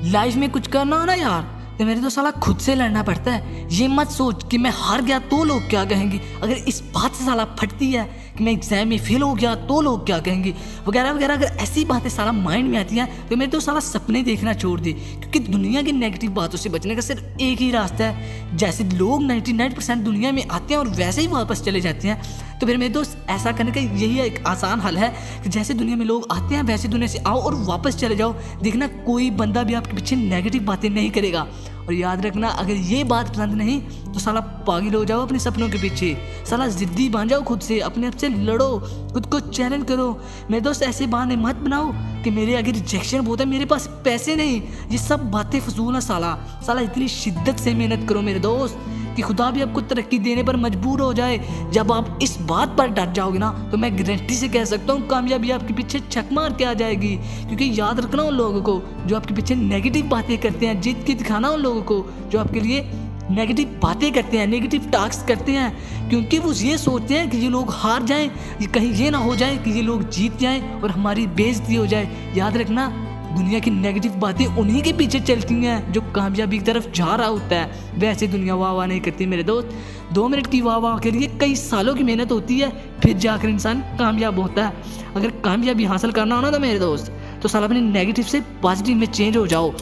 Life में कुछ करना हो ना यार, तो मेरे तो साला खुद से लड़ना पड़ता है। ये मत सोच कि मैं हार गया तो लोग क्या कहेंगे, अगर इस बात से साला फटती है कि मैं एग्जाम में फेल हो गया तो लोग क्या कहेंगे वगैरह वगैरह, अगर ऐसी बातें साला माइंड में आती हैं तो मेरे तो साला सपने देखना छोड़ दे। क्योंकि दुनिया की नेगेटिव बातों से बचने का सिर्फ एक ही रास्ता है। जैसे लोग 99% दुनिया में आते हैं और वैसे ही वापस चले जाते हैं, तो फिर मेरे दोस्त ऐसा करने का यही एक आसान हल है कि जैसे दुनिया में लोग आते हैं वैसे दुनिया से आओ और वापस चले जाओ। देखना कोई बंदा भी आपके पीछे नेगेटिव बातें नहीं करेगा। और याद रखना, अगर ये बात पसंद नहीं तो साला पागल हो जाओ अपने सपनों के पीछे, साला जिद्दी बन जाओ, खुद से अपने आप से लड़ो, खुद को चैलेंज करो। मेरे दोस्त ऐसे बहाने मत बनाओ कि मेरे आगे रिजेक्शन बहुत है, मेरे पास पैसे नहीं, ये सब बातें फजूल है। साला इतनी शिद्दत से मेहनत करो मेरे दोस्त कि खुदा भी आपको तरक्की देने पर मजबूर हो जाए। जब आप इस बात पर डट जाओगे ना तो मैं गारंटी से कह सकता हूँ कामयाबी आपके पीछे छक मार के आ जाएगी। क्योंकि याद रखना उन लोगों को जो आपके पीछे नेगेटिव बातें करते हैं, जीत के दिखाना उन लोगों को जो आपके लिए नेगेटिव बातें करते हैं, नेगेटिव टास्क करते हैं, क्योंकि वो ये सोचते हैं कि ये लोग हार जाएं, कहीं ये ना हो जाए कि ये लोग जीत जाएं और हमारी बेइज्जती हो जाए। याद रखना, दुनिया की नेगेटिव बातें उन्हीं के पीछे चलती हैं जो कामयाबी की तरफ जा रहा होता है। वैसे दुनिया वाह वाह नहीं करती मेरे दोस्त, 2 मिनट की वाह वाह के लिए कई सालों की मेहनत होती है, फिर जाकर इंसान कामयाब होता है। अगर कामयाबी हासिल करना हो ना तो मेरे दोस्त, तो साला अपने नेगेटिव से पॉजिटिव में चेंज हो जाओ।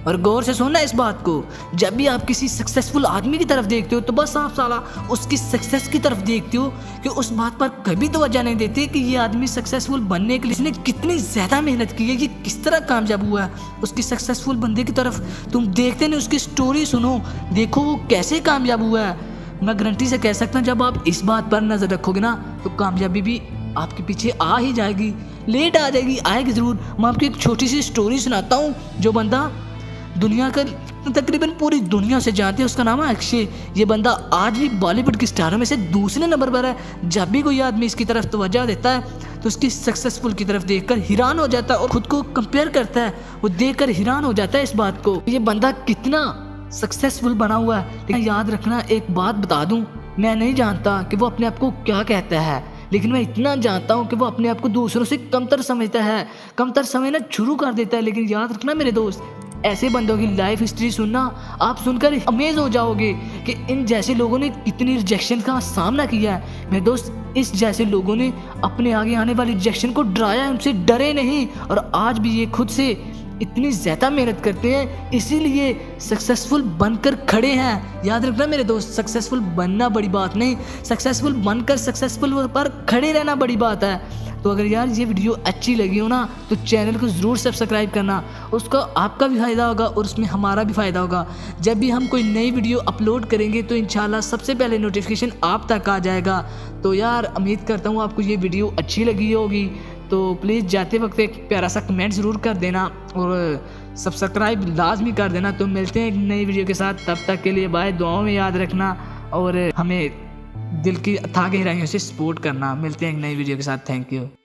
और गौर से सुनना इस बात को, जब भी आप किसी सक्सेसफुल आदमी की तरफ देखते हो तो बस आप साला उसकी सक्सेस की तरफ देखते हो, कि उस बात पर कभी तवज्जो नहीं देते कि ये आदमी सक्सेसफुल बनने के लिए इसने कितनी ज़्यादा मेहनत की है, ये किस तरह कामयाब हुआ है। उसकी सक्सेसफुल बंदे की तरफ तुम देखते नहीं, उसकी स्टोरी सुनो, देखो वो कैसे कामयाब हुआ है। मैं गारंटी से कह सकता हूँ जब आप इस बात पर नज़र रखोगे ना तो कामयाबी भी आपके पीछे आ ही जाएगी, लेट आ जाएगी, आएगी ज़रूर। मैं आपको एक छोटी सी स्टोरी सुनाता हूँ। जो बंदा दुनिया का तकरीबन पूरी दुनिया से जानते हैं, उसका नाम है अक्षय। ये बंदा आज भी बॉलीवुड की स्टारों में से दूसरे नंबर पर है। जब भी कोई आदमी इसकी तरफ तवज्जो देता है तो उसकी सक्सेसफुल की तरफ देखकर हैरान हो जाता है और खुद को कंपेयर करता है, वो देखकर हैरान हो जाता है इस बात को, ये बंदा कितना सक्सेसफुल बना हुआ है। लेकिन याद रखना, एक बात बता दूं, मैं नहीं जानता कि वो अपने आप को क्या कहता है, लेकिन मैं इतना जानता हूँ कि वो अपने आप को दूसरों से कमतर समझता है, कमतर समझना शुरू कर देता है। लेकिन याद रखना मेरे दोस्त, ऐसे बंदों की लाइफ हिस्ट्री सुनना, आप सुनकर अमेज हो जाओगे कि इन जैसे लोगों ने कितनी रिजेक्शन का सामना किया है। मेरे दोस्त, इस जैसे लोगों ने अपने आगे आने वाली रिजेक्शन को डराया है, उनसे डरे नहीं, और आज भी ये खुद से इतनी ज़्यादा मेहनत करते हैं, इसीलिए सक्सेसफुल बनकर खड़े हैं। याद रखना मेरे दोस्त, सक्सेसफुल बनना बड़ी बात नहीं, सक्सेसफुल बनकर सक्सेसफुल पर खड़े रहना बड़ी बात है। तो अगर यार ये वीडियो अच्छी लगी हो ना तो चैनल को ज़रूर सब्सक्राइब करना, उसका आपका भी फ़ायदा होगा और उसमें हमारा भी फ़ायदा होगा। जब भी हम कोई नई वीडियो अपलोड करेंगे तो इंशाल्लाह सबसे पहले नोटिफिकेशन आप तक आ जाएगा। तो यार उम्मीद करता हूँ आपको ये वीडियो अच्छी लगी होगी, तो प्लीज़ जाते वक्त एक प्यारा सा कमेंट ज़रूर कर देना और सब्सक्राइब लाजमी कर देना। तो मिलते हैं एक नई वीडियो के साथ, तब तक के लिए बाय। दुआओं में याद रखना और हमें दिल की अथाह गहराइयों से सपोर्ट करना। मिलते हैं एक नई वीडियो के साथ। Thank you.